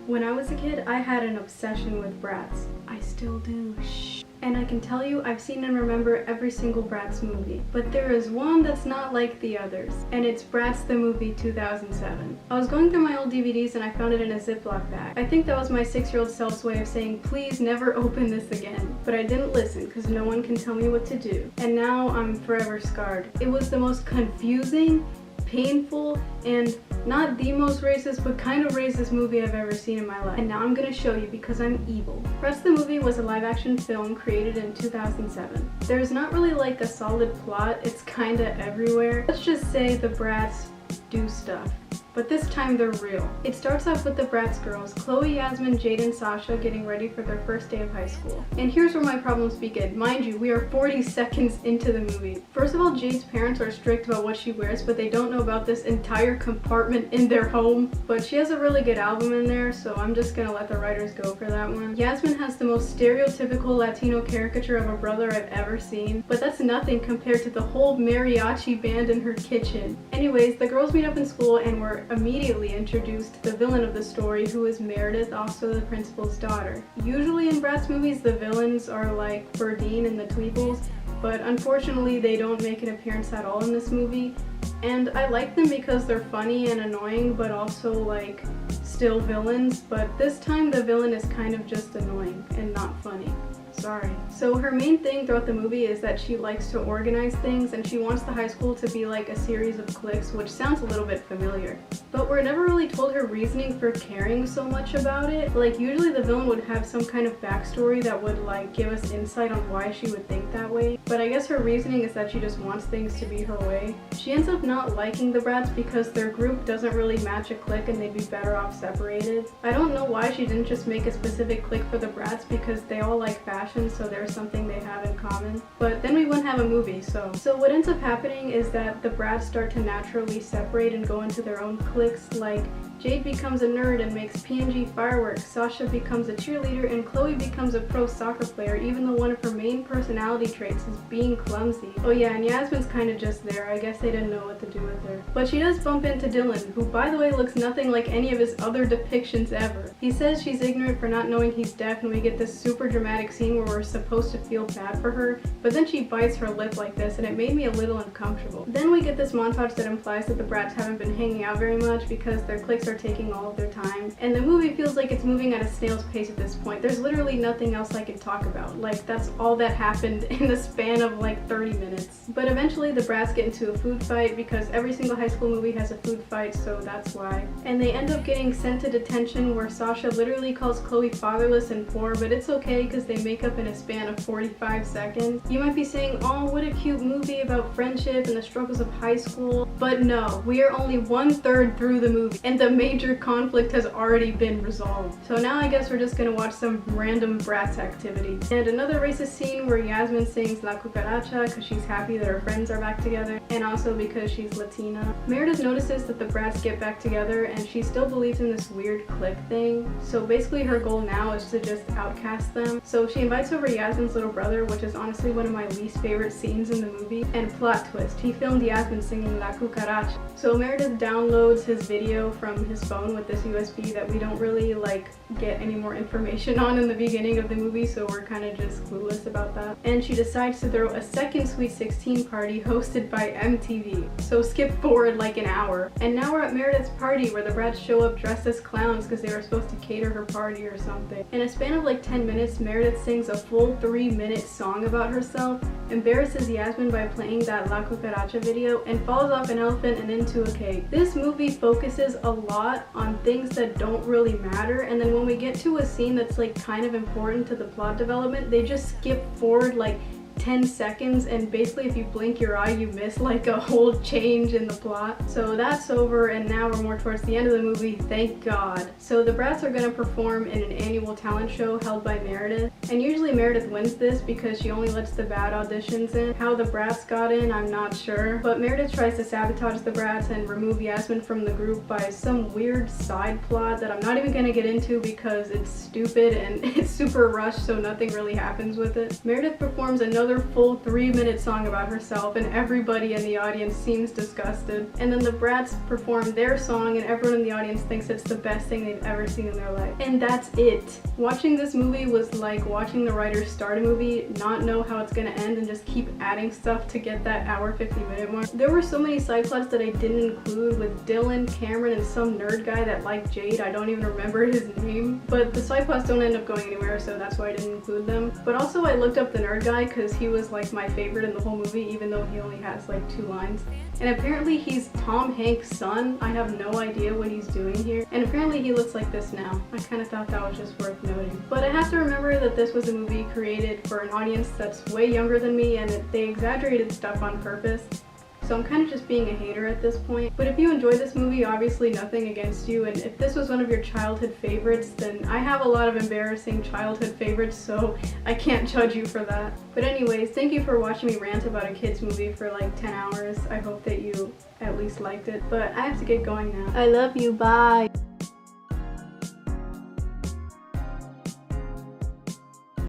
When I was a kid, I had an obsession with Bratz. I still do. Shh. And I can tell you, I've seen and remember every single Bratz movie. But there is one that's not like the others. And it's Bratz the Movie 2007. I was going through my old DVDs and I found it in a Ziploc bag. I think that was my 6-year-old self's way of saying, please never open this again. But I didn't listen, because no one can tell me what to do. And now I'm forever scarred. It was the most confusing, painful, and not the most racist, but kind of racist movie I've ever seen in my life. And now I'm gonna show you because I'm evil. Bratz the Movie was a live-action film created in 2007. There's not really like a solid plot, it's kinda everywhere. Let's just say the Bratz do stuff. But this time they're real. It starts off with the Bratz girls, Chloe, Yasmin, Jade, and Sasha getting ready for their first day of high school. And here's where my problems begin. Mind you, we are 40 seconds into the movie. First of all, Jade's parents are strict about what she wears, but they don't know about this entire compartment in their home. But she has a really good album in there, so I'm just gonna let the writers go for that one. Yasmin has the most stereotypical Latino caricature of a brother I've ever seen, but that's nothing compared to the whole mariachi band in her kitchen. Anyways, the girls meet up in school and we're immediately introduced to the villain of the story, who is Meredith, also the principal's daughter. Usually in Bratz movies, the villains are like Burdine and the Tweebles, but unfortunately they don't make an appearance at all in this movie. And I like them because they're funny and annoying, but also like still villains. But this time the villain is kind of just annoying and not funny. Sorry. So her main thing throughout the movie is that she likes to organize things and she wants the high school to be like a series of cliques, which sounds a little bit familiar. But we're never really told her reasoning for caring so much about it. Like usually the villain would have some kind of backstory that would like give us insight on why she would think that way. But I guess her reasoning is that she just wants things to be her way. She ends up not liking the Bratz because their group doesn't really match a clique and they'd be better off separated. I don't know why she didn't just make a specific clique for the Bratz, because they all like fashion, so there's something they have in common. But then we wouldn't have a movie, so what ends up happening is that the Bratz start to naturally separate and go into their own cliques. Like Jade becomes a nerd and makes PNG fireworks, Sasha becomes a cheerleader, and Chloe becomes a pro soccer player, even though one of her main personality traits is being clumsy. Oh yeah, and Yasmin's kind of just there. I guess they didn't know what to do with her. But she does bump into Dylan, who by the way looks nothing like any of his other depictions ever. He says she's ignorant for not knowing he's deaf, and we get this super dramatic scene where we're supposed to feel bad for her, but then she bites her lip like this, and it made me a little uncomfortable. Then we get this montage that implies that the Bratz haven't been hanging out very much because their cliques are taking all of their time, and the movie feels like it's moving at a snail's pace at this point. There's literally nothing else I can talk about. Like, that's all that happened in the span of like 30 minutes. But eventually the Bratz get into a food fight, because every single high school movie has a food fight, so that's why. And they end up getting sent to detention, where Sasha literally calls Chloe fatherless and poor, but it's okay because they make up in a span of 45 seconds. You might be saying, oh, what a cute movie about friendship and the struggles of high school. But no, we are only 1/3 through the movie, and the major conflict has already been resolved. So now I guess we're just gonna watch some random Bratz activity. And another racist scene where Yasmin sings La Cucaracha because she's happy that her friends are back together, and also because she's Latina. Meredith notices that the Bratz get back together, and she still believes in this weird clique thing. So basically her goal now is to just outcast them. So she invites over Yasmin's little brother, which is honestly one of my least favorite scenes in the movie. And plot twist, he filmed Yasmin singing La Cucaracha. So Meredith downloads his video from his phone with this USB that we don't really like get any more information on in the beginning of the movie, so we're kind of just clueless about that. And she decides to throw a second Sweet 16 party hosted by MTV. So skip forward like an hour. And now we're at Meredith's party, where the Bratz show up dressed as clowns because they were supposed to cater her party or something. In a span of like 10 minutes, Meredith sings a full 3-minute song about herself, embarrasses Yasmin by playing that La Cucaracha video, and falls off an elephant and into a cake. This movie focuses a lot on things that don't really matter, and then when we get to a scene that's like kind of important to the plot development, they just skip forward like 10 seconds, and basically if you blink your eye you miss like a whole change in the plot. So that's over, and now we're more towards the end of the movie, thank God. So the Bratz are gonna perform in an annual talent show held by Meredith, and usually Meredith wins this because she only lets the bad auditions in. How the Bratz got in, I'm not sure, but Meredith tries to sabotage the Bratz and remove Yasmin from the group by some weird side plot that I'm not even gonna get into because it's stupid and it's super rushed, so nothing really happens with it. Meredith performs another another full 3-minute song about herself and everybody in the audience seems disgusted. And then the Bratz perform their song and everyone in the audience thinks it's the best thing they've ever seen in their life. And that's it. Watching this movie was like watching the writers start a movie, not know how it's gonna end, and just keep adding stuff to get that hour 50-minute mark. There were so many side plots that I didn't include with Dylan, Cameron, and some nerd guy that liked Jade. I don't even remember his name. But the side plots don't end up going anywhere, so that's why I didn't include them. But also I looked up the nerd guy because he was like my favorite in the whole movie, even though he only has like 2 lines. And apparently he's Tom Hanks' son. I have no idea what he's doing here. And apparently he looks like this now. I kind of thought that was just worth noting. But I have to remember that this was a movie created for an audience that's way younger than me, and that they exaggerated stuff on purpose. So I'm kind of just being a hater at this point. But if you enjoyed this movie, obviously nothing against you, and if this was one of your childhood favorites, then I have a lot of embarrassing childhood favorites, so I can't judge you for that. But anyways, thank you for watching me rant about a kid's movie for like 10 hours. I hope that you at least liked it, but I have to get going now. I love you, bye!